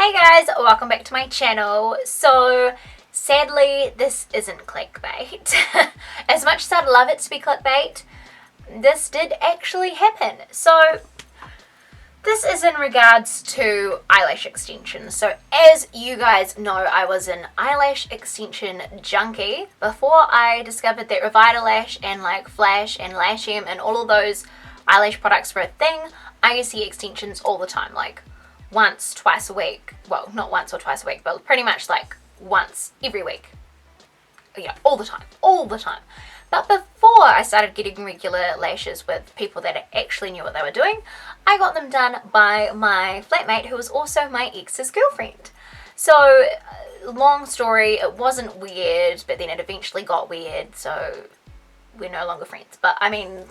Hey guys, welcome back to my channel. So sadly this isn't clickbait. As much as I'd love it to be clickbait, this did actually happen. So this is in regards to eyelash extensions. So as you guys know, I was an eyelash extension junkie before I discovered that Revitalash and like Flash and Lash and all of those eyelash products were a thing. I used to see extensions all the time, like once, twice a week. Well, not once or twice a week, but pretty much like once every week. Yeah, all the time. But before I started getting regular lashes with people that actually knew what they were doing, I got them done by my flatmate who was also my ex's girlfriend. So, long story, it wasn't weird, but then it eventually got weird, so we're no longer friends. But I mean,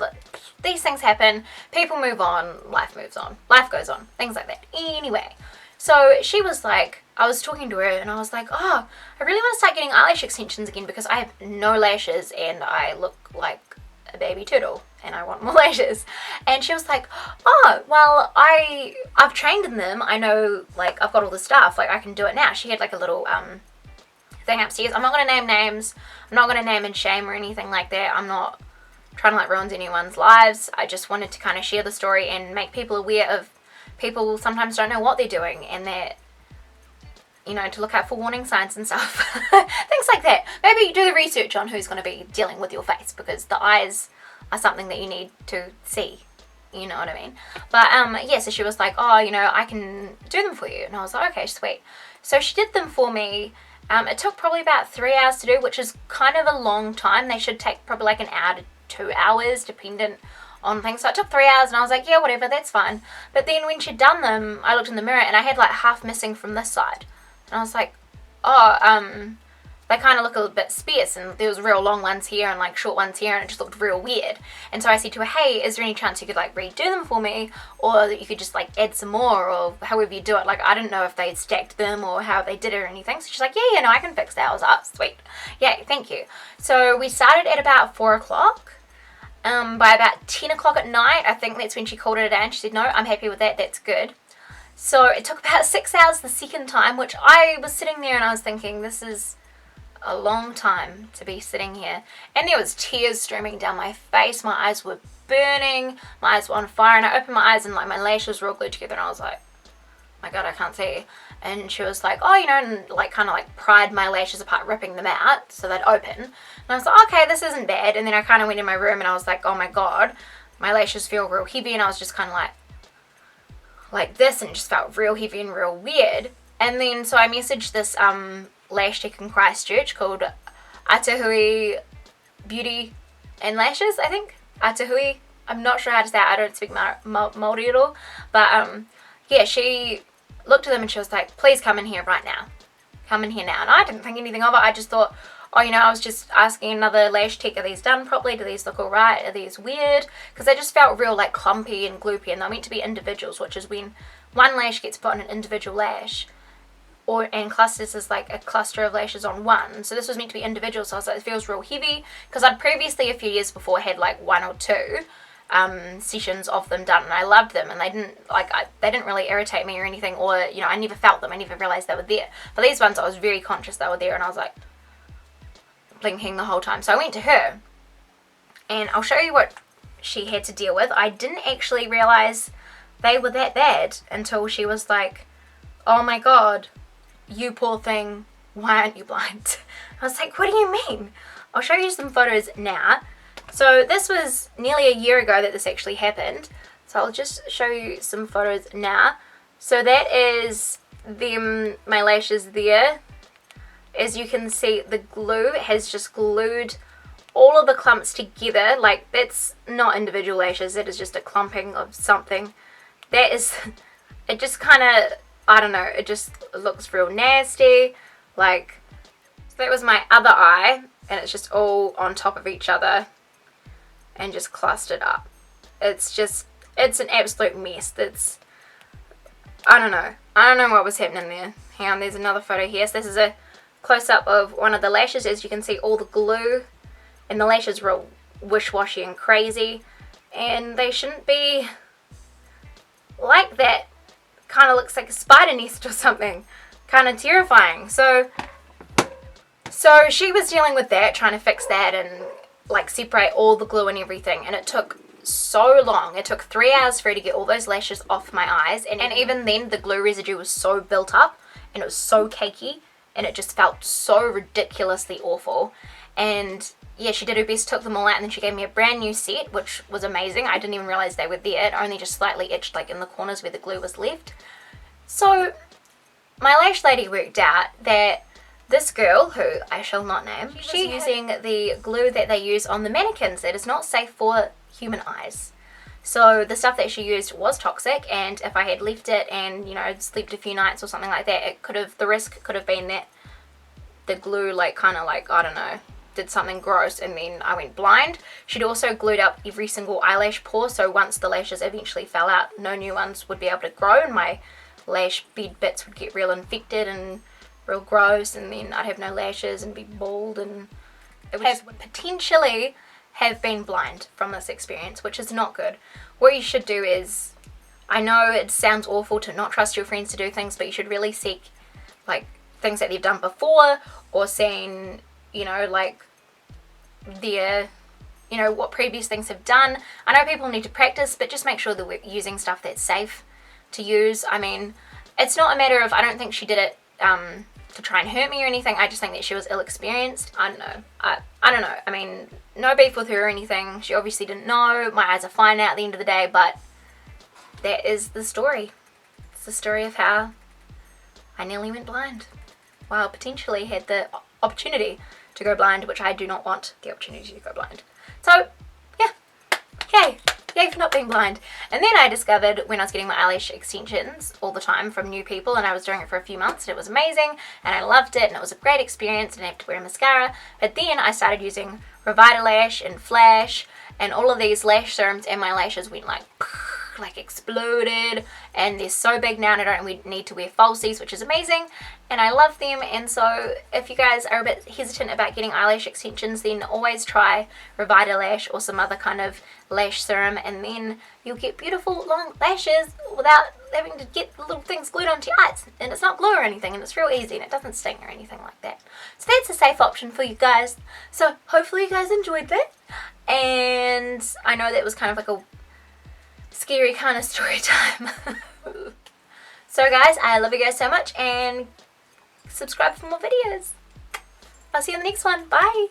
these things happen, people move on, life moves on, life goes on, things like that. Anyway, so she was like, I was talking to her and I was like, oh, I really want to start getting eyelash extensions again because I have no lashes and I look like a baby turtle and I want more lashes. And she was like, oh, well, I've trained in them. I know, like, I've got all the stuff, like I can do it now. She had like a little thing upstairs. I'm not going to name names. I'm not going to name and shame or anything like that. I'm not trying to like ruin anyone's lives. I just wanted to kind of share the story and make people aware of people sometimes don't know what they're doing and that, you know, to look out for warning signs and stuff. Things like that. Maybe do the research on who's going to be dealing with your face because the eyes are something that you need to see. You know what I mean? But yeah, so she was like, oh, you know, I can do them for you. And I was like, okay, sweet. So she did them for me. It took probably about 3 hours to do, which is kind of a long time. They should take probably like an hour to 2 hours, dependent on things. So it took 3 hours and I was like, yeah, whatever, that's fine. But then when she'd done them, I looked in the mirror and I had like half missing from this side. And I was like, oh, they kind of look a little bit sparse and there was real long ones here and like short ones here and it just looked real weird. And so I said to her, hey, is there any chance you could like redo them for me or that you could just like add some more or however you do it. Like I didn't know if they'd stacked them or how they did it or anything. So she's like, yeah, no, I can fix that. I was like, oh, sweet. Yay, thank you. So we started at about 4 o'clock. By about 10 o'clock at night, I think that's when she called it a day and she said, no, I'm happy with that, that's good. So it took about 6 hours the second time, which I was sitting there and I was thinking, this is a long time to be sitting here. And there was tears streaming down my face, my eyes were burning, my eyes were on fire, and I opened my eyes and like my lashes were all glued together and I was like, my god, I can't see. And she was like, oh, you know, and like kind of like pried my lashes apart, ripping them out so they'd open. And I was like, okay, this isn't bad. And then I kind of went in my room and I was like, oh my god, my lashes feel real heavy. And I was just kind of like this, and it just felt real heavy and real weird. And then so I messaged this Lash Tech in Christchurch called Atahui Beauty and Lashes, I think. Atahui. I'm not sure how to say it. I don't speak Māori at all. But yeah, she looked at them and she was like, please come in here right now. Come in here now. And I didn't think anything of it. I just thought, oh, you know, I was just asking another Lash Tech, are these done properly? Do these look alright? Are these weird? Because they just felt real like clumpy and gloopy, and they're meant to be individuals, which is when one lash gets put on an individual lash and clusters as like a cluster of lashes on one. So this was meant to be individual, so I was like, it feels real heavy, because I'd previously a few years before had like 1 or 2 sessions of them done and I loved them, and they didn't really irritate me or anything, or you know, I never felt them, I never realized they were there. But these ones I was very conscious they were there, and I was like blinking the whole time. So I went to her and I'll show you what she had to deal with. I didn't actually realize they were that bad until she was like, oh my god, you poor thing, why aren't you blind? I was like, what do you mean? I'll show you some photos now. So this was nearly a year ago that this actually happened. So I'll just show you some photos now. So that is them, my lashes there. As you can see, the glue has just glued all of the clumps together. Like, that's not individual lashes, that is just a clumping of something. That is, it just kind of, I don't know, it just looks real nasty. Like, so that was my other eye, and it's just all on top of each other and just clustered up. It's just, it's an absolute mess. That's, I don't know what was happening there. Hang on, there's another photo here. So this is a close-up of one of the lashes. As you can see, all the glue and the lashes were all wish-washy and crazy, and they shouldn't be like that kind of looks like a spider nest or something. Kind of terrifying. So she was dealing with that, trying to fix that and like separate all the glue and everything, and it took so long. It took 3 hours for her to get all those lashes off my eyes, and even then the glue residue was so built up and it was so cakey and it just felt so ridiculously awful. And yeah, she did her best, took them all out, and then she gave me a brand new set, which was amazing. I didn't even realize they were there. It only just slightly itched like in the corners where the glue was left. So my lash lady worked out that this girl, who I shall not name, she's using the glue that they use on the mannequins that is not safe for human eyes. So the stuff that she used was toxic, and if I had left it and, you know, slept a few nights or something like that, it could have, the risk could have been that the glue like kind of like, I don't know, did something gross and then I went blind. She'd also glued up every single eyelash pore, so once the lashes eventually fell out, no new ones would be able to grow, and my lash bed bits would get real infected and real gross, and then I'd have no lashes and be bald, and it would potentially have been blind from this experience, which is not good. What you should do is, I know it sounds awful to not trust your friends to do things, but you should really seek like things that they've done before, or seen, you know, like their, you know, what previous things have done. I know people need to practice, but just make sure that we're using stuff that's safe to use. I mean, it's not a matter of, I don't think she did it to try and hurt me or anything. I just think that she was ill-experienced. I don't know. I don't know. I mean, no beef with her or anything. She obviously didn't know. My eyes are fine now at the end of the day, but that is the story. It's the story of how I nearly went blind, while potentially had the opportunity to go blind, which I do not want the opportunity to go blind. So, yeah. Yay. Yay for not being blind. And then I discovered, when I was getting my eyelash extensions all the time from new people, and I was doing it for a few months, and it was amazing, and I loved it, and it was a great experience, and I didn't have to wear mascara. But then I started using Eyelash and Flash and all of these lash serums, and my lashes went like exploded, and they're so big now, and I don't need to wear falsies, which is amazing, and I love them. And so if you guys are a bit hesitant about getting eyelash extensions, then always try Eyelash or some other kind of lash serum, and then you'll get beautiful long lashes without having to get the little things glued onto your eyes. And it's not glue or anything, and it's real easy, and it doesn't sting or anything like that. So that's a safe option for you guys. So hopefully you guys enjoyed that, and I know that was kind of like a scary kind of story time. So guys, I love you guys so much, and subscribe for more videos. I'll see you in the next one. Bye.